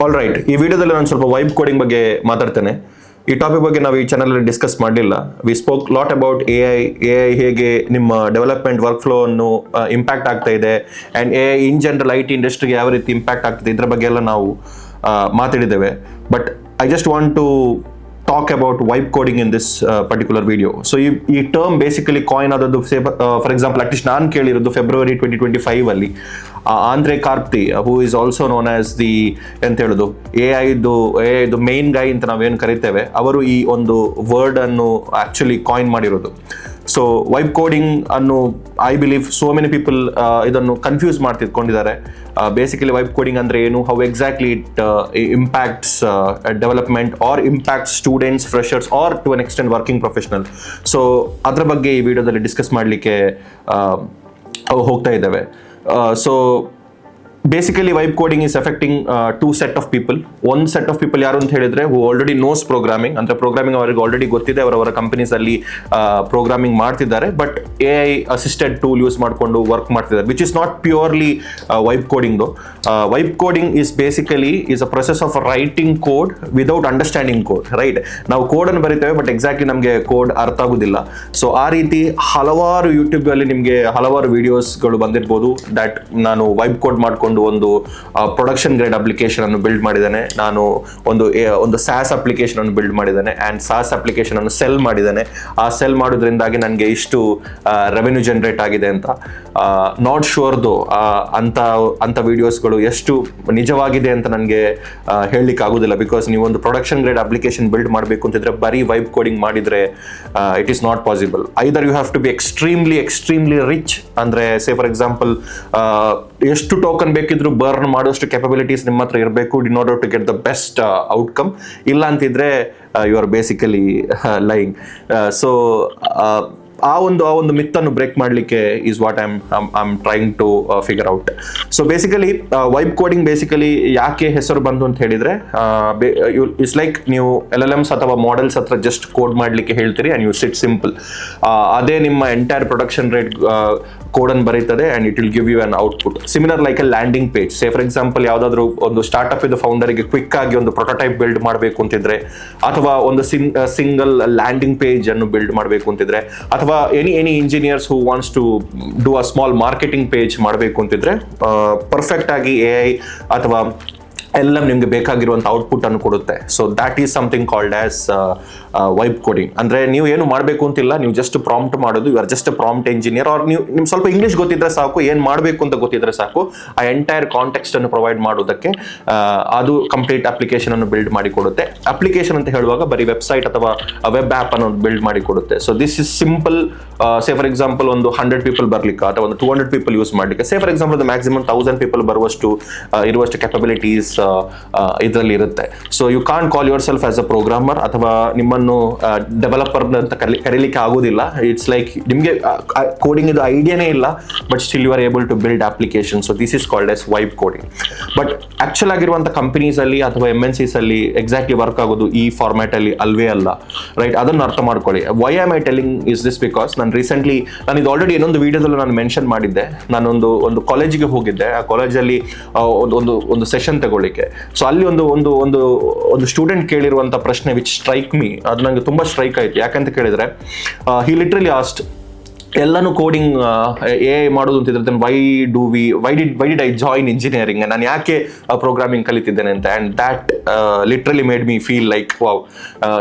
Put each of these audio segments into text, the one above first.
All right, ಈ ವಿಡಿಯೋದಲ್ಲಿ ನಾನು ಸ್ವಲ್ಪ ವೈಬ್ ಕೋಡಿಂಗ್ ಬಗ್ಗೆ ಮಾತಾಡ್ತೇನೆ. ಈ ಟಾಪಿಕ್ ಬಗ್ಗೆ ನಾವು ಈ ಚಾನಲ್ ಡಿಸ್ಕಸ್ ಮಾಡಲಿಲ್ಲ. We spoke lot about A I ಹೇಗೆ ನಿಮ್ಮ ಡೆವಲಪ್ಮೆಂಟ್ ವರ್ಕ್ ಫ್ಲೋ ಅನ್ನು ಇಂಪ್ಯಾಕ್ಟ್ ಆಗ್ತಾ ಇದೆ, and A I in general IT ಇಂಡಸ್ಟ್ರಿಗೆ ಯಾವ ರೀತಿ ಇಂಪ್ಯಾಕ್ಟ್ ಆಗ್ತದೆ, ಇದ್ರ ಬಗ್ಗೆ ಎಲ್ಲ ನಾವು ಮಾತಾಡಿದ್ದೇವೆ. But I just want to talk about vibe coding in this particular video. So ಈ ಟರ್ಮ್ ಬೇಸಿಕಲಿ ಕಾಯಿನ್ ಆದದ್ದು ಫಾರ್ ಎಕ್ಸಾಂಪಲ್ ಅಟ್ಲೀಸ್ಟ್ ನಾನು ಕೇಳಿರೋದು ಫೆಬ್ರವರಿ 2025 ಅಲ್ಲಿ Andrej Karpathy, who is also known as the ಎಂತ ಹೇಳೋದು ಎ ಐದು ಮೇನ್ ಗೈ ಅಂತ ನಾವೇನು ಕರಿತೇವೆ, ಅವರು ಈ ಒಂದು ವರ್ಡ್ ಅನ್ನು ಆಕ್ಚುಲಿ ಕಾಯಿನ್ ಮಾಡಿರೋದು. ಸೊ ವೈಬ್ ಕೋಡಿಂಗ್ ಅನ್ನು I believe so many people ಇದನ್ನು ಕನ್ಫ್ಯೂಸ್ ಮಾಡ್ತಿದ್ಕೊಂಡಿದ್ದಾರೆ. ಬೇಸಿಕಲಿ ವೈಬ್ ಕೋಡಿಂಗ್ ಅಂದ್ರೆ ಏನು, how exactly it impacts development or impact students, freshers or to an extent working professional. So ಅದ್ರ ಬಗ್ಗೆ ಈ ವಿಡಿಯೋದಲ್ಲಿ ಡಿಸ್ಕಸ್ ಮಾಡಲಿಕ್ಕೆ ಹೋಗ್ತಾ ಇದ್ದೇವೆ. So basically vibe coding is affecting two set of people. ಒಂದು ಸೆಟ್ ಆಫ್ ಪೀಪಲ್ ಯಾರು ಅಂತ ಹೇಳಿದ್ರೆ ಹೂ ಆಲ್ರೆಡಿ ನೋಸ್ ಪ್ರೋಗ್ರಾಮಿಂಗ್, ಅಂದ್ರೆ ಪ್ರೋಗ್ರಾಮಿಂಗ್ ಅವರಿಗೆ ಆಲ್ರೆಡಿ ಗೊತ್ತಿದೆ, ಅವರವರ ಕಂಪನೀಸ್ ಅಲ್ಲಿ ಪ್ರೋಗ್ರಾಮಿಂಗ್ ಮಾಡ್ತಿದ್ದಾರೆ, but AI assisted tool use ಮಾಡಿಕೊಂಡು ವರ್ಕ್ ಮಾಡ್ತಿದ್ದಾರೆ, which is not purely vibe coding. Vibe coding is basically is a process of writing code without understanding code, right? ನಾವು code ಅನ್ನು ಬರೀತೇವೆ, but exactly ನಮಗೆ code ಅರ್ಥ ಆಗುದಿಲ್ಲ. So ಆ ರೀತಿ ಹಲವಾರು ಯೂಟ್ಯೂಬ್ ಅಲ್ಲಿ ನಿಮಗೆ ಹಲವಾರು ವಿಡಿಯೋಸ್ಗಳು ಬಂದಿರ್ಬೋದು. ದಟ್ ನಾನು ವೈಬ್ ಕೋಡ್ ಮಾಡ್ಕೊಂಡು ಒಂದು ಪ್ರೊಡಕ್ಷನ್ ಗ್ರೇಡ್ ಅಪ್ಲಿಕೇಶನ್ ಅನ್ನು ಬಿಲ್ಡ್ ಮಾಡಿದ್ದೇನೆ, ನಾನು ಒಂದು SaaS ಅಪ್ಲಿಕೇಶನ್ ಅನ್ನು ಬಿಲ್ಡ್ ಮಾಡಿದ್ದೇನೆ, ಅಂಡ್ SaaS ಅಪ್ಲಿಕೇಶನ್ ಅನ್ನು ಸೆಲ್ ಮಾಡಿದ್ದೇನೆ. ಆ ಸೆಲ್ ಮಾಡೋದ್ರಿಂದಾಗಿ ನನಗೆ ಇಷ್ಟು ರೆವೆನ್ಯೂ ಜನರೇಟ್ ಆಗಿದೆ ಅಂತ. ನಾಟ್ ಶೋರ್ದು ಅಂತ ವಿಡಿಯೋಸ್ಗಳು ಎಷ್ಟು ನಿಜವಾಗಿದೆ ಅಂತ ನನಗೆ ಹೇಳಲಿಕ್ಕೆ ಆಗೋದಿಲ್ಲ. ಬಿಕಾಸ್ ನೀವು ಒಂದು ಪ್ರೊಡಕ್ಷನ್ ಗ್ರೇಡ್ ಅಪ್ಲಿಕೇಶನ್ ಬಿಲ್ಡ್ ಮಾಡಬೇಕು ಅಂತಿದ್ರೆ ಬರೀ ವೈಬ್ ಕೋಡಿಂಗ್ ಮಾಡಿದ್ರೆ it is not possible. Either you have to be extremely rich, ಅಂದ್ರೆ ಸೇ ಫಾರ್ ಎಕ್ಸಾಂಪಲ್ ಎಷ್ಟು ಟೋಕನ್ ಬೇಕಿದ್ರು ಬರ್ನ್ ಮಾಡುವಷ್ಟು ಕೆಪಬಿಲಿಟೀಸ್ ನಿಮ್ಮ ಹತ್ರ ಇರಬೇಕು in order to get the best outcome. ಇಲ್ಲ ಅಂತಿದ್ರೆ you are basically lying. So ಆ ಒಂದು ಮಿತ್ತನ್ನು ಬ್ರೇಕ್ ಮಾಡಲಿಕ್ಕೆ is what I'm trying to figure out. So basically vibe coding basically ಯಾಕೆ ಹೆಸರು ಬಂತು ಅಂತ ಹೇಳಿದ್ರೆ, ಇಟ್ಸ್ ಲೈಕ್ ನೀವು LLMs ಅಥವಾ ಮಾಡೆಲ್ಸ್ ಹತ್ರ ಜಸ್ಟ್ ಕೋಡ್ ಮಾಡಲಿಕ್ಕೆ ಹೇಳ್ತೀರಿ ಅಂಡ್ ಯು ಸಿಟ್ ಸಿಂಪಲ್. ಅದೇ ನಿಮ್ಮ ಎಂಟೈರ್ ಪ್ರೊಡಕ್ಷನ್ ರೇಟ್ ಕೋಡನ್ನು ಬರೀತದೆ and it will give you an output. Similar like a landing page. Say for example ಯಾವುದಾದ್ರೂ ಒಂದು ಸ್ಟಾರ್ಟ್ಅಪ್ ಇದು ಫೌಂಡರಿಗೆ ಕ್ವಿಕ್ ಆಗಿ ಒಂದು ಪ್ರೊಟೋಟೈಪ್ ಬಿಲ್ಡ್ ಮಾಡಬೇಕು ಅಂತಿದ್ರೆ, ಅಥವಾ ಒಂದು ಸಿಂಗಲ್ ಲ್ಯಾಂಡಿಂಗ್ ಪೇಜ್ ಅನ್ನು ಬಿಲ್ಡ್ ಮಾಡಬೇಕು ಅಂತಿದ್ರೆ, ಅಥವಾ any engineers who wants to do a small marketing page ಮಾಡಬೇಕು ಅಂತಿದ್ರೆ, ಪರ್ಫೆಕ್ಟ್ ಆಗಿ AI ಅಥವಾ ಎಲ್ಲ ನಿಮ್ಗೆ ಬೇಕಾಗಿರುವಂಥ ಔಟ್ಪುಟ್ ಅನ್ನು ಕೊಡುತ್ತೆ. So that is something called as vibe coding. ಅಂದ್ರೆ ನೀವು ಏನು ಮಾಡಬೇಕು ಅಂತಿಲ್ಲ, ನೀವು ಜಸ್ಟ್ ಪ್ರಾಂಪ್ಟ್ ಮಾಡೋದು. You are just prompt engineer. Or ನಿಮ್ಗೆ ಸ್ವಲ್ಪ ಇಂಗ್ಲಿಷ್ ಗೊತ್ತಿದ್ರೆ ಸಾಕು, ಏನು ಮಾಡಬೇಕು ಅಂತ ಗೊತ್ತಿದ್ರೆ ಸಾಕು, ಆ ಎಂಟೈರ್ ಕಾಂಟೆಕ್ಸ್ಟ್ ಅನ್ನು ಪ್ರೊವೈಡ್ ಮಾಡೋದಕ್ಕೆ ಅದು ಕಂಪ್ಲೀಟ್ ಅಪ್ಲಿಕೇಶನ್ ಅನ್ನು ಬಿಲ್ಡ್ ಮಾಡಿ ಕೊಡುತ್ತೆ. ಅಪ್ಲಿಕೇಶನ್ ಅಂತ ಹೇಳುವಾಗ ಬರೀ ವೆಬ್ಸೈಟ್ ಅಥವಾ ವೆಬ್ ಆ್ಯಪ್ ಅನ್ನು ಬಿಲ್ಡ್ ಮಾಡಿ ಕೊಡುತ್ತೆ. So this is simple. Say for example ಒಂದು 100 ಪೀಪಲ್ ಬರ್ಲಿಕ್ಕೆ ಅಥವಾ ಒಂದು 200 ಪೀಪಲ್ ಯೂಸ್ ಮಾಡಲಿಕ್ಕೆ, say for example maximum 1000 people ಇರುವಷ್ಟು ಕೆಪಬಿಲಿಟೀಸ್ ಇದರಲ್ಲಿ ಇರುತ್ತೆ. So you can't call yourself as a programmer, ಅಥವಾ ನಿಮ್ಮನ್ನು ಡೆವಲಪರ್ ಅಂತ ಕರೀಲಿಕ್ಕೆ ಆಗೋದಿಲ್ಲ. ಇಟ್ಸ್ ಲೈಕ್ ನಿಮಗೆ ಕೋಡಿಂಗ್ ಇದು ಐಡಿಯಾನೇ ಇಲ್ಲ, but still you are able to build application. So this is called as vibe coding. But actual ಆಗಿರುವಂಥ ಕಂಪನೀಸ್ ಅಲ್ಲಿ ಅಥವಾ MNCs ಅಲ್ಲಿ ಎಕ್ಸಾಕ್ಟ್ಲಿ ವರ್ಕ್ ಆಗೋದು ಈ ಫಾರ್ಮ್ಯಾಟ್ ಅಲ್ಲಿ ಅಲ್ವೇ ಅಲ್ಲ, ರೈಟ್? ಅದನ್ನು ಅರ್ಥ ಮಾಡ್ಕೊಳ್ಳಿ. Why am I telling is this? Because ನಾನು ಇದು ಆಲ್ರೆಡಿ ಇನ್ನೊಂದು ವಿಡಿಯೋದಲ್ಲಿ ನಾನು ಮೆನ್ಷನ್ ಮಾಡಿದ್ದೆ. ನಾನೊಂದು ಕಾಲೇಜಿಗೆ ಹೋಗಿದ್ದೆ. ಆ ಕಾಲೇಜಲ್ಲಿ ಒಂದು ಸೆಷನ್ ತಗೊಳ್ಳಿಕ್ಕೆ. ಸೊ ಅಲ್ಲಿ ಒಂದು ಸ್ಟೂಡೆಂಟ್ ಕೇಳಿರುವಂತ ಪ್ರಶ್ನೆ ವಿಚ್ ಸ್ಟ್ರೈಕ್ ಮೀ, ಅದು ನನಗೆ ತುಂಬಾ ಸ್ಟ್ರೈಕ್ ಆಯ್ತು. ಯಾಕಂತ ಕೇಳಿದ್ರೆ ಹಿ ಲಿಟ್ರಲಿ ಆಸ್ಟ್, ಎಲ್ಲಾನು ಕೋಡಿಂಗ್ AI ಮಾಡೋದು ಅಂತಿದ್ರೆ why did I join engineering, ನಾನು ಯಾಕೆ ಪ್ರೋಗ್ರಾಮಿಂಗ್ ಕಲಿತಿದ್ದೇನೆ ಅಂತ. And that literally made me feel like wow,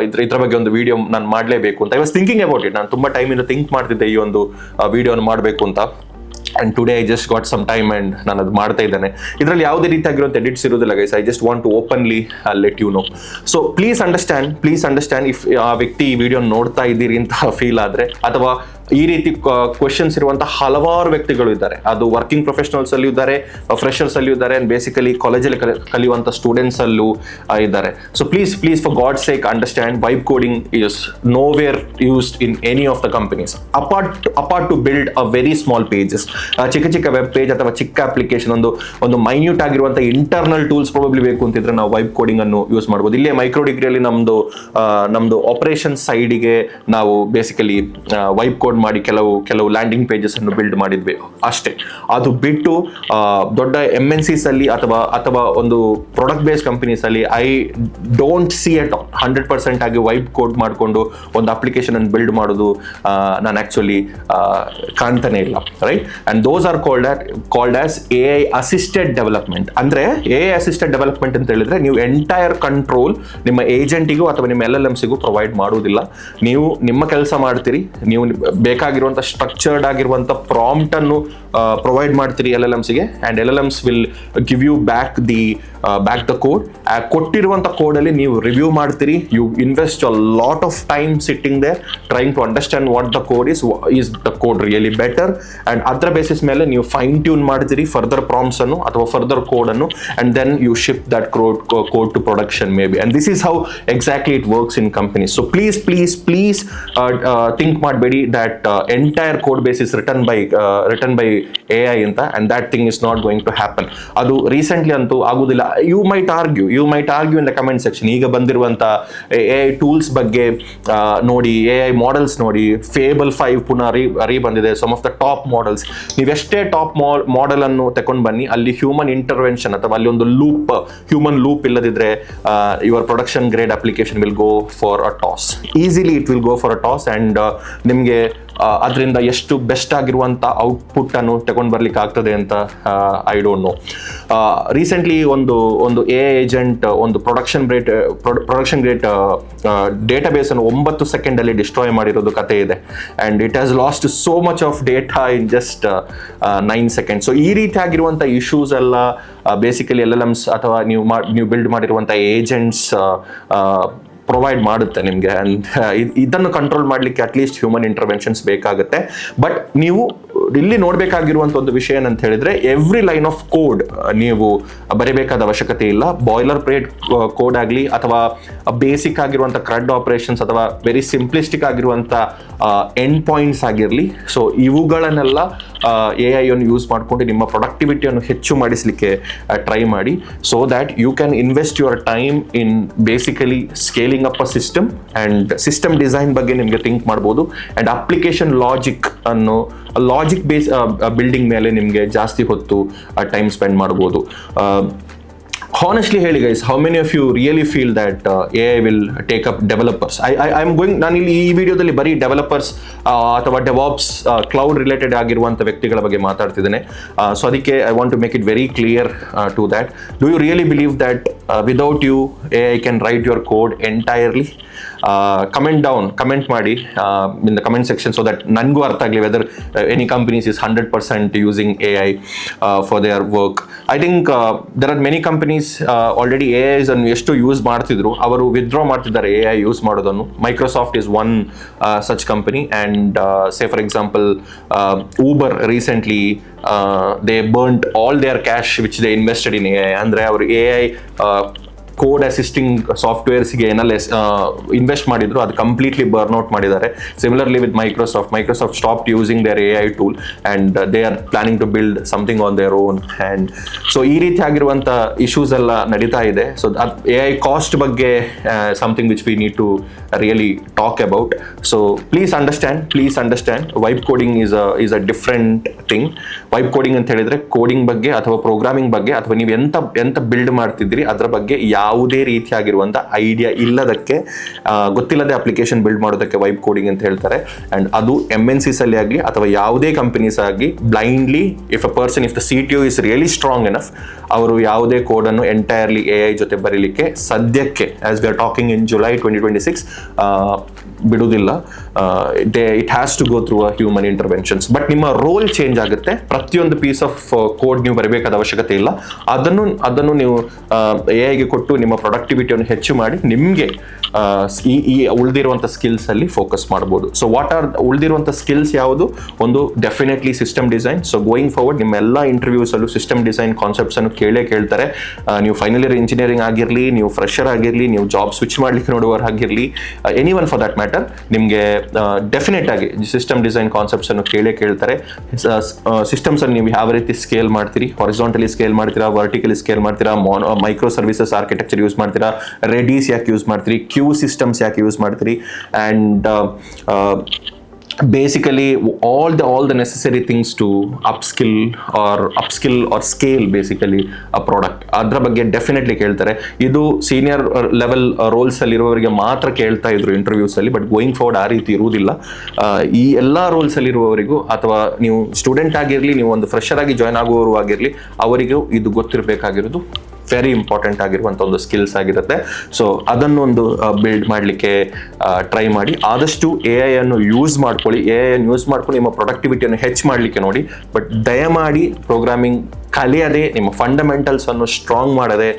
ಇದ್ರ ಬಗ್ಗೆ ಒಂದು ವಿಡಿಯೋ ನಾನು ಮಾಡಲೇಬೇಕು ಅಂತ. I was thinking about it. ನಾನು ತುಂಬಾ ಟೈಮಿಂದ ಥಿಂಕ್ ಮಾಡ್ತಿದ್ದೆ ಈ ಒಂದು ವಿಡಿಯೋನ ಮಾಡಬೇಕು ಅಂತ. And today I just got some time and ನಾನು ಅದು ಮಾಡ್ತಾ ಇದ್ದೇನೆ. ಇದರಲ್ಲಿ ಯಾವುದೇ ರೀತಿಯಾಗಿರುವಂಥ ಎಡಿಟ್ಸ್ ಇರೋದಿಲ್ಲ guys. I just want to openly let you know. So please understand if ಆ ವ್ಯಕ್ತಿ ಈ ವಿಡಿಯೋ ನೋಡ್ತಾ ಇದ್ದೀರಿ ಅಂತ ಫೀಲ್ ಆದರೆ, ಅಥವಾ ಈ ರೀತಿ ಕ್ವೆಶನ್ಸ್ ಇರುವಂಥ ಹಲವಾರು ವ್ಯಕ್ತಿಗಳು ಇದ್ದಾರೆ. ಅದು ವರ್ಕಿಂಗ್ ಪ್ರೊಫೆಷನಲ್ಸ್ ಅಲ್ಲೂ ಇದ್ದಾರೆ, ಫ್ರೆಷರ್ಸ್ ಅಲ್ಲೂ ಇದ್ದಾರೆ, ಅಂಡ್ ಬೇಸಿಕಲಿ ಕಾಲೇಜಲ್ಲಿ ಕಲಿಯುವಂಥ ಸ್ಟೂಡೆಂಟ್ಸ್ ಅಲ್ಲೂ ಇದ್ದಾರೆ. So please for God sake understand, vibe coding is nowhere used in any of the companies apart to build a very small pages. ಚಿಕ್ಕ ವೆಬ್ ಪೇಜ್ ಅಥವಾ ಚಿಕ್ಕ ಅಪ್ಲಿಕೇಶನ್, ಒಂದು ಮೈನ್ಯೂಟ್ ಆಗಿರುವಂಥ ಇಂಟರ್ನಲ್ ಟೂಲ್ಸ್ ಪ್ರಾಬಬ್ಲಿ ಬೇಕು ಅಂತಿದ್ರೆ ನಾವು ವೈಬ್ ಕೋಡಿಂಗ್ ಅನ್ನು use ಮಾಡ್ಬೋದು. ಇಲ್ಲೇ ಮೈಕ್ರೋ ಡಿಗ್ರಿಯಲ್ಲಿ ನಮ್ದು ಆಪರೇಷನ್ ಸೈಡಿಗೆ ನಾವು ಬೇಸಿಕಲಿ ವೈಬ್ ಕೋಡ್ ಡೌನ್ಲೋಡ್ ಮಾಡಿ ಕೆಲವು ಲ್ಯಾಂಡಿಂಗ್ ಪೇಜಸ್ ಅನ್ನು ಬಿಲ್ಡ್ ಮಾಡಿದ್ವಿ ಅಷ್ಟೇ. ಅದು ಬಿಟ್ಟು ದೊಡ್ಡ MNCs ಅಲ್ಲಿ ಅಥವಾ ಒಂದು ಪ್ರಾಡಕ್ಟ್ ಬೇಸ್ಡ್ ಕಂಪನೀಸ್ ಅಲ್ಲಿ ಐ ಡೋಂಟ್ ಸಿ ಅಟ್ 100% ಆಗಿ ವೈಬ್ ಕೋಡ್ ಮಾಡಿಕೊಂಡು ಒಂದು ಅಪ್ಲಿಕೇಶನ್ ಅನ್ನು ಬಿಲ್ಡ್ ಮಾಡೋದು ನಾನು ಆಕ್ಚುಲಿ ಕಾಣ್ತಾನೆ ಇಲ್ಲ, right? And those are called as AI assisted development. ಅಂದ್ರೆ AI ಅಸಿಸ್ಟೆಡ್ ಡೆವಲಪ್ಮೆಂಟ್ ಅಂತ ಹೇಳಿದ್ರೆ ನೀವು ಎಂಟೈರ್ ಕಂಟ್ರೋಲ್ ನಿಮ್ಮ ಏಜೆಂಟಿಗೂ ಅಥವಾ ನಿಮ್ಮ LLMಸಿಗೂ ಪ್ರೊವೈಡ್ ಮಾಡುವುದಿಲ್ಲ. ನೀವು ನಿಮ್ಮ ಕೆಲಸ ಮಾಡ್ತೀರಿ, ನೀವು ಬೇಕಾಗಿರುವಂಥ ಸ್ಟ್ರಕ್ಚರ್ಡ್ ಆಗಿರುವಂಥ ಪ್ರಾಂಪ್ಟ್ ಅನ್ನು ಪ್ರೊವೈಡ್ ಮಾಡ್ತೀರಿ LLMಸ್ಗೆ, and LLMs will give you back the code. ಕೊಟ್ಟಿರುವಂಥ ಕೋಡಲ್ಲಿ ನೀವು ರಿವ್ಯೂ ಮಾಡ್ತೀರಿ. You invest a lot of time sitting there trying to understand what the code is the code really better, and ಅದರ basis ಮೇಲೆ ನೀವು fine tune ಮಾಡ್ತೀರಿ further prompts ಅನ್ನು ಅಥವಾ ಫರ್ದರ್ ಕೋಡ್ ಅನ್ನು, and then you ship that code to production maybe. And this is how exactly it works in companies. So please think ಮಾಡಬೇಡಿ that entire code base is written by AI ಅಂತ, and that thing is not going to happen. ಅದು recently ಅಂತೂ ಆಗುದಿಲ್ಲ. You might argue in the comment section. ಈಗ ಬಂದಿರುವಂಥ AI tools ಬಗ್ಗೆ ನೋಡಿ, AI models ನೋಡಿ, Fable 5 ಪುನಃ ರೀ ಬಂದಿದೆ, some of the top models. ನೀವೆಷ್ಟೇ ಟಾಪ್ ಮಾಡೆಲ್ ಅನ್ನು ತಗೊಂಡು ಬನ್ನಿ, ಅಲ್ಲಿ ಹ್ಯೂಮನ್ ಇಂಟರ್ವೆನ್ಷನ್ ಅಥವಾ ಅಲ್ಲಿ ಒಂದು ಹ್ಯೂಮನ್ ಲೂಪ್ ಇಲ್ಲದಿದ್ರೆ your production grade application will go for a toss. Easily it will go for a toss, and ನಿಮಗೆ ಅದರಿಂದ ಎಷ್ಟು ಬೆಸ್ಟ್ ಆಗಿರುವಂಥ ಔಟ್ಪುಟ್ ಅನ್ನು ತಗೊಂಡು ಬರ್ಲಿಕ್ಕೆ ಆಗ್ತದೆ ಅಂತ ಐ ಡೋಂಟ್ ನೋ. ರೀಸೆಂಟ್ಲಿ ಒಂದು AI ಏಜೆಂಟ್ ಒಂದು ಪ್ರೊಡಕ್ಷನ್ ಗ್ರೇಟ್ ಡೇಟಾಬೇಸ್ ಅನ್ನು 9 ಸೆಕೆಂಡಲ್ಲಿ ಡಿಸ್ಟ್ರಾಯ್ ಮಾಡಿರೋದು ಕತೆ ಇದೆ, and it has last so much of data in just 9 seconds. So ಈ ರೀತಿ ಆಗಿರುವಂಥ ಇಶ್ಯೂಸ್ ಎಲ್ಲ ಬೇಸಿಕಲಿ LLMs ಅಥವಾ ನೀವು ಬಿಲ್ಡ್ ಮಾಡಿರುವಂಥ ಏಜೆಂಟ್ಸ್ ಪ್ರೊವೈಡ್ ಮಾಡುತ್ತೆ ನಿಮಗೆ. ಆ್ಯಂಡ್ ಇದನ್ನು ಕಂಟ್ರೋಲ್ ಮಾಡಲಿಕ್ಕೆ ಅಟ್ಲೀಸ್ಟ್ ಹ್ಯೂಮನ್ ಇಂಟರ್ವೆನ್ಷನ್ಸ್ ಬೇಕಾಗುತ್ತೆ. ಬಟ್ ನೀವು ಇಲ್ಲಿ ನೋಡಬೇಕಾಗಿರುವಂಥ ಒಂದು ವಿಷಯ ಏನಂತ ಹೇಳಿದ್ರೆ, ಎವ್ರಿ ಲೈನ್ ಆಫ್ ಕೋಡ್ ನೀವು ಬರೀಬೇಕಾದ ಅವಶ್ಯಕತೆ ಇಲ್ಲ. ಬಾಯ್ಲರ್ ಪ್ಲೇಟ್ ಕೋಡ್ ಆಗಲಿ ಅಥವಾ ಬೇಸಿಕ್ ಆಗಿರುವಂಥ CRUD ಆಪರೇಷನ್ಸ್ ಅಥವಾ ವೆರಿ ಸಿಂಪ್ಲಿಸ್ಟಿಕ್ ಆಗಿರುವಂಥ ಎಂಡ್ ಪಾಯಿಂಟ್ಸ್ ಆಗಿರಲಿ, ಸೊ ಇವುಗಳನ್ನೆಲ್ಲ AI ಅನ್ನು ಯೂಸ್ ಮಾಡಿಕೊಂಡು ನಿಮ್ಮ ಪ್ರೊಡಕ್ಟಿವಿಟಿಯನ್ನು ಹೆಚ್ಚು ಮಾಡಿಸಲಿಕ್ಕೆ ಟ್ರೈ ಮಾಡಿ, so that you can invest your time in basically scaling up a system. And system design ಬಗ್ಗೆ ನಿಮಗೆ ಥಿಂಕ್ ಮಾಡ್ಬೋದು, and application logic base building ಮೇಲೆ ನಿಮಗೆ ಜಾಸ್ತಿ ಹೊತ್ತು ಟೈಮ್ ಸ್ಪೆಂಡ್ ಮಾಡ್ಬೋದು. Honestly ಹೇಳಿ guys, how many of you really feel that AI will take up developers? ನಾನು ಇಲ್ಲಿ ಈ ವಿಡಿಯೋದಲ್ಲಿ ಬರೀ ಡೆವಲಪರ್ಸ್ ಅಥವಾ DevOps ಕ್ಲೌಡ್ ರಿಲೇಟೆಡ್ ಆಗಿರುವಂಥ ವ್ಯಕ್ತಿಗಳ ಬಗ್ಗೆ ಮಾತಾಡ್ತಿದ್ದೇನೆ. ಸೊ ಅದಕ್ಕೆ I want to make it very clear to that. Do you really believe that without you AI can write your code entirely? Comment ಮಾಡಿ in the comment section, so that ನನಗೂ ಅರ್ಥ ಆಗಲಿ whether any companies is 100% using AI for their work. I think there are many companies already AIs ಅನ್ನು ಎಷ್ಟು use ಮಾಡ್ತಿದ್ರು, ಅವರು withdraw ಮಾಡ್ತಿದ್ದಾರೆ AI use ಮಾಡೋದನ್ನು. Microsoft is one such company, and say for example Uber recently they burned all their cash which they invested in AI. ಅಂದರೆ ಅವರು AI code assisting ಸಾಫ್ಟ್ವೇರ್ಸ್ಗೆ ಏನೆಲ್ಲ invest ಮಾಡಿದ್ರು ಅದು ಕಂಪ್ಲೀಟ್ಲಿ ಬರ್ನ್ಔಟ್ ಮಾಡಿದ್ದಾರೆ. Similarly with Microsoft stopped using their AI tool and they are planning to build something on their own. And so ಈ ರೀತಿ ಆಗಿರುವಂಥ issues ಎಲ್ಲ ನಡೀತಾ ಇದೆ. ಸೊ AI ಕಾಸ್ಟ್ ಬಗ್ಗೆ something which we need to really talk about. So please understand vibe coding is a different thing. Vibe coding ಅಂತ ಹೇಳಿದ್ರೆ coding ಬಗ್ಗೆ ಅಥವಾ ಪ್ರೋಗ್ರಾಮಿಂಗ್ ಬಗ್ಗೆ ಅಥವಾ ನೀವು ಎಂತ ಬಿಲ್ಡ್ ಮಾಡ್ತಿದ್ರಿ ಅದರ ಬಗ್ಗೆ ಯಾವುದೇ ರೀತಿಯಾಗಿರುವಂಥ ಐಡಿಯಾ ಇಲ್ಲದಕ್ಕೆ, ಗೊತ್ತಿಲ್ಲದೆ ಅಪ್ಲಿಕೇಶನ್ ಬಿಲ್ಡ್ ಮಾಡೋದಕ್ಕೆ ವೈಬ್ ಕೋಡಿಂಗ್ ಅಂತ ಹೇಳ್ತಾರೆ. ಆ್ಯಂಡ್ ಅದು MNCs ಅಲ್ಲಿ ಆಗಲಿ ಅಥವಾ ಯಾವುದೇ ಕಂಪನೀಸ್ ಆಗಿ blindly if the CTO is really strong enough, ಅವರು ಯಾವುದೇ ಕೋಡನ್ನು ಎಂಟೈರ್ಲಿ AI ಜೊತೆ ಬರೀಲಿಕ್ಕೆ ಸದ್ಯಕ್ಕೆ, as we are talking in July 2026, ಬಿಡುವುದಿಲ್ಲ. It has to go through a human interventions. But ನಿಮ್ಮ ರೋಲ್ ಚೇಂಜ್ ಆಗುತ್ತೆ. ಪ್ರತಿಯೊಂದು ಪೀಸ್ ಆಫ್ ಕೋಡ್ ನೀವು ಬರಬೇಕಾದ ಅವಶ್ಯಕತೆ ಇಲ್ಲ. ಅದನ್ನು ನೀವು AIಗೆ ಕೊಟ್ಟು ನಿಮ್ಮ ಪ್ರೊಡಕ್ಟಿವಿಟಿಯನ್ನು ಹೆಚ್ಚು ಮಾಡಿ ನಿಮಗೆ ಈ ಉಳಿದಿರುವಂಥ ಸ್ಕಿಲ್ಸ್ ಅಲ್ಲಿ ಫೋಕಸ್ ಮಾಡ್ಬೋದು. ಸೊ ವಾಟ್ ಆರ್ ಉಳಿದಿರುವಂಥ ಸ್ಕಿಲ್ಸ್ ಯಾವುದು? ಒಂದು definitely system design. So going forward ನಿಮ್ಮ ಎಲ್ಲ ಇಂಟರ್ವ್ಯೂಸಲ್ಲೂ ಸಿಸ್ಟಮ್ ಡಿಸೈನ್ ಕಾನ್ಸೆಪ್ಟ್ಸ್ ಅನ್ನು ಕೇಳ್ತಾರೆ. ನೀವು ಫೈನಲ್ ಇಯರ್ ಇಂಜಿನಿಯರಿಂಗ್ ಆಗಿರಲಿ, ನೀವು ಫ್ರೆಷರ್ ಆಗಿರಲಿ, ನೀವು ಜಾಬ್ ಸ್ವಿಚ್ ಮಾಡ್ಲಿಕ್ಕೆ ನೋಡುವವರು ಆಗಿರಲಿ, any one for that matter, ನಿಮಗೆ ಡೆಫಿನೆಟ್ ಆಗಿ ಸಿಸ್ಟಮ್ ಡಿಸೈನ್ ಕಾನ್ಸೆಪ್ಟ್ಸ್ ಅನ್ನು ಕೇಳ್ತಾರೆ. ಸಿಸ್ಟಮ್ಸ್ ಅನ್ನು ನೀವು ಯಾವ ರೀತಿ ಸ್ಕೇಲ್ ಮಾಡ್ತೀರಿ, ಹಾರಿಜಾಂಟಲಿ ಸ್ಕೇಲ್ ಮಾಡ್ತೀರಾ, ವರ್ಟಿಕಲಿ ಸ್ಕೇಲ್ ಮಾಡ್ತೀರಾ, ಮೈಕ್ರೋ ಸರ್ವಿಸಸ್ ಆರ್ಕಿಟೆಕ್ಚರ್ ಯೂಸ್ ಮಾಡ್ತೀರಾ, ರೆಡಿಸ್ ಯಾಕೆ ಯೂಸ್ ಮಾಡ್ತೀರಿ, ಕ್ಯೂ ಸಿಸ್ಟಮ್ಸ್ ಯಾಕೆ ಯೂಸ್ ಮಾಡ್ತೀರಿ, and basically all the necessary things to upskill or scale basically a product. ಅದರ ಬಗ್ಗೆ ಡೆಫಿನೆಟ್ಲಿ ಕೇಳ್ತಾರೆ. ಇದು ಸೀನಿಯರ್ ಲೆವೆಲ್ ರೋಲ್ಸ್ ಅಲ್ಲಿ ಇರುವವರಿಗೆ ಮಾತ್ರ ಕೇಳ್ತಾ ಇದ್ರು ಇಂಟರ್ವ್ಯೂಸ್ ಅಲ್ಲಿ, ಬಟ್ ಗೋಯಿಂಗ್ ಫಾರ್ವರ್ಡ್ ಆ ರೀತಿ ಇರುವುದಿಲ್ಲ. ಈ ಎಲ್ಲ ರೋಲ್ಸ್ ಅಲ್ಲಿ ಇರುವವರಿಗೂ, ಅಥವಾ ನೀವು ಸ್ಟೂಡೆಂಟ್ ಆಗಿರಲಿ, ನೀವು ಒಂದು ಫ್ರೆಶರ್ ಆಗಿ ಜಾಯ್ನ್ ಆಗುವವರು ಆಗಿರಲಿ, ಅವರಿಗೂ ಇದು ಗೊತ್ತಿರಬೇಕಾಗಿರೋದು ವೆರಿ ಇಂಪಾರ್ಟೆಂಟ್ ಆಗಿರುವಂಥ ಒಂದು ಸ್ಕಿಲ್ಸ್ ಆಗಿರುತ್ತೆ. ಸೊ ಅದನ್ನು ಒಂದು ಬಿಲ್ಡ್ ಮಾಡಲಿಕ್ಕೆ ಟ್ರೈ ಮಾಡಿ. ಆದಷ್ಟು AI ಅನ್ನು ಯೂಸ್ ಮಾಡ್ಕೊಳ್ಳಿ. AI ಅನ್ನು ಯೂಸ್ ಮಾಡ್ಕೊಂಡು ನಿಮ್ಮ ಪ್ರೊಡಕ್ಟಿವಿಟಿಯನ್ನು ಹೆಚ್ಚು ಮಾಡಲಿಕ್ಕೆ ನೋಡಿ. ಬಟ್ ದಯಮಾಡಿ ಪ್ರೋಗ್ರಾಮಿಂಗ್ ಕಲಿಯದೆ, ನಿಮ್ಮ ಫಂಡಮೆಂಟಲ್ಸ್ ಅನ್ನು ಸ್ಟ್ರಾಂಗ್ ಮಾಡದೆ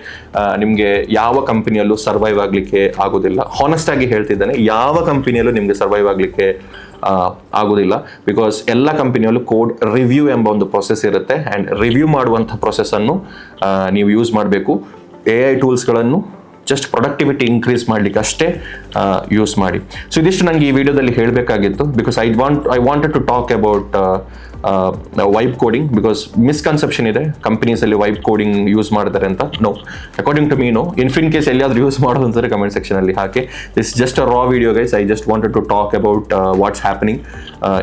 ನಿಮಗೆ ಯಾವ ಕಂಪನಿಯಲ್ಲೂ ಸರ್ವೈವ್ ಆಗಲಿಕ್ಕೆ ಆಗೋದಿಲ್ಲ. ಹಾನೆಸ್ಟ್ ಆಗಿ ಹೇಳ್ತಿದ್ದೇನೆ, ಯಾವ ಕಂಪನಿಯಲ್ಲೂ ನಿಮಗೆ ಸರ್ವೈವ್ ಆಗಲಿಕ್ಕೆ ಆಗೋದಿಲ್ಲ. ಬಿಕಾಸ್ ಎಲ್ಲ ಕಂಪನಿಯಲ್ಲೂ ಕೋಡ್ ರಿವ್ಯೂ ಎಂಬ ಒಂದು ಪ್ರೊಸೆಸ್ ಇರುತ್ತೆ, ಆ್ಯಂಡ್ ರಿವ್ಯೂ ಮಾಡುವಂಥ ಪ್ರೊಸೆಸ್ಸನ್ನು ನೀವು ಯೂಸ್ ಮಾಡಬೇಕು. AI ಟೂಲ್ಸ್ಗಳನ್ನು ಜಸ್ಟ್ ಪ್ರೊಡಕ್ಟಿವಿಟಿ ಇನ್ಕ್ರೀಸ್ ಮಾಡಲಿಕ್ಕೆ ಅಷ್ಟೇ ಯೂಸ್ ಮಾಡಿ. ಸೊ ಇದಿಷ್ಟು ನನಗೆ ಈ ವಿಡಿಯೋದಲ್ಲಿ ಹೇಳಬೇಕಾಗಿತ್ತು. Because I wanted to talk about vibe coding. Because misconception ಇದೆ ಕಂಪನೀಸಲ್ಲಿ ವೈಬ್ ಕೋಡಿಂಗ್ ಯೂಸ್ ಮಾಡ್ತಾರೆ ಅಂತ. No, according to me no. In case ಎಲ್ಲಿಯಾದರೂ ಯೂಸ್ ಮಾಡೋದು ಅಂತಾರೆ ಕಮೆಂಟ್ ಸೆಕ್ಷನಲ್ಲಿ ಹಾಕಿ. This just a raw video guys. I just wanted to talk about what's happening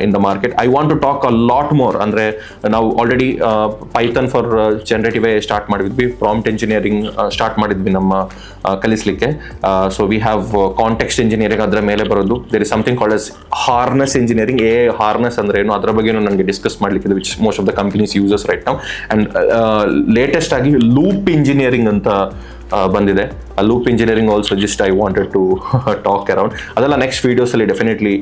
in the market. I want to talk a lot more. ಅಂದರೆ ನಾವು already Python for generative AI start ಮಾಡಿದ್ವಿ, prompt engineering start ಮಾಡಿದ್ವಿ ನಮ್ಮ ಕಲಿಸಲಿಕ್ಕೆ. So we have context engineering, ಅದರ ಮೇಲೆ ಬರೋದು. There is something called as harness engineering. AI harness ಅಂದ್ರೆ ಏನು, ಅದರ ಬಗ್ಗೆನೂ ನನಗೆ ಡಿಸ್ಕಸ್ ಮಾಡಲಿಕ್ಕೆ, which most of the companies uses right now. And latest ಆಗಿ ಲೂಪ್ ಇಂಜಿನಿಯರಿಂಗ್ ಅಂತ ಬಂದಿದೆ. ಆ loop engineering also just I wanted to talk around. ಅದೆಲ್ಲ ನೆಕ್ಸ್ಟ್ ವೀಡಿಯೋಸಲ್ಲಿ ಡೆಫಿನೆಟ್ಲಿ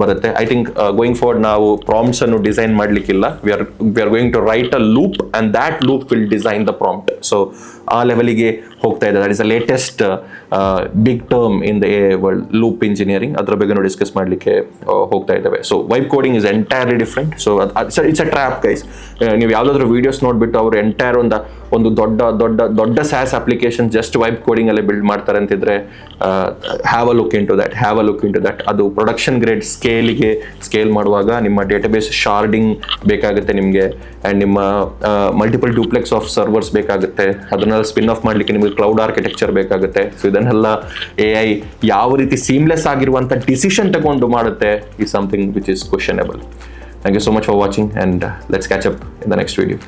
ಬರುತ್ತೆ. ಐ ಥಿಂಕ್ ಗೋಯಿಂಗ್ ಫಾರ್ವರ್ಡ್ ನಾವು ಪ್ರಾಂಪ್ಟ್ಸ್ ಅನ್ನು ಡಿಸೈನ್ ಮಾಡಲಿಕ್ಕಿಲ್ಲ. We are going to write a loop and that loop will design the prompt. So ಆ ಲೆವೆಲಿಗೆ ಹೋಗ್ತಾ ಇದೆ. That is the latest big term in the AI world, loop engineering. ಅದರ ಬಗ್ಗೆನೂ discuss ಮಾಡಲಿಕ್ಕೆ ಹೋಗ್ತಾ ಇದ್ದೇವೆ. So vibe coding is entirely different. So it's a trap guys. ನೀವು ಯಾವುದಾದ್ರೂ ವೀಡಿಯೋಸ್ ನೋಡಿಬಿಟ್ಟು ಅವರು ಎಂಟೈರ್ ಒಂದು ದೊಡ್ಡ SaaS application just vibe coding ಅಲ್ಲೇ ಬಿಲ್ಡ್ ಮಾಡ್ತಾರೆ ಅಂತಿದ್ರೆ, have a look in to that. ಅದು ಪ್ರೊಡಕ್ಷನ್ ಗ್ರೇಡ್ ಸ್ಕೇಲ್ ಮಾಡುವಾಗ ನಿಮ್ಮ ಡೇಟಾಬೇಸ್ ಶಾರ್ಡಿಂಗ್ ಬೇಕಾಗುತ್ತೆ ನಿಮಗೆ, ಆ್ಯಂಡ್ ನಿಮ್ಮ ಮಲ್ಟಿಪಲ್ ಡೂಪ್ಲೆಕ್ಸ್ ಆಫ್ ಸರ್ವರ್ಸ್ ಬೇಕಾಗುತ್ತೆ. ಅದನ್ನೆಲ್ಲ ಸ್ಪಿನ್ ಆಫ್ ಮಾಡಲಿಕ್ಕೆ ನಿಮಗೆ ಕ್ಲೌಡ್ ಆರ್ಕಿಟೆಕ್ಚರ್ ಬೇಕಾಗುತ್ತೆ. ಸೊ ಇದನ್ನೆಲ್ಲ AI ಯಾವ ರೀತಿ ಸೀಮ್ಲೆಸ್ ಆಗಿರುವಂಥ ಡಿಸಿಷನ್ ತಗೊಂಡು ಮಾಡುತ್ತೆ is something which is questionable. Thank you so much for watching, and let's catch up in the next video.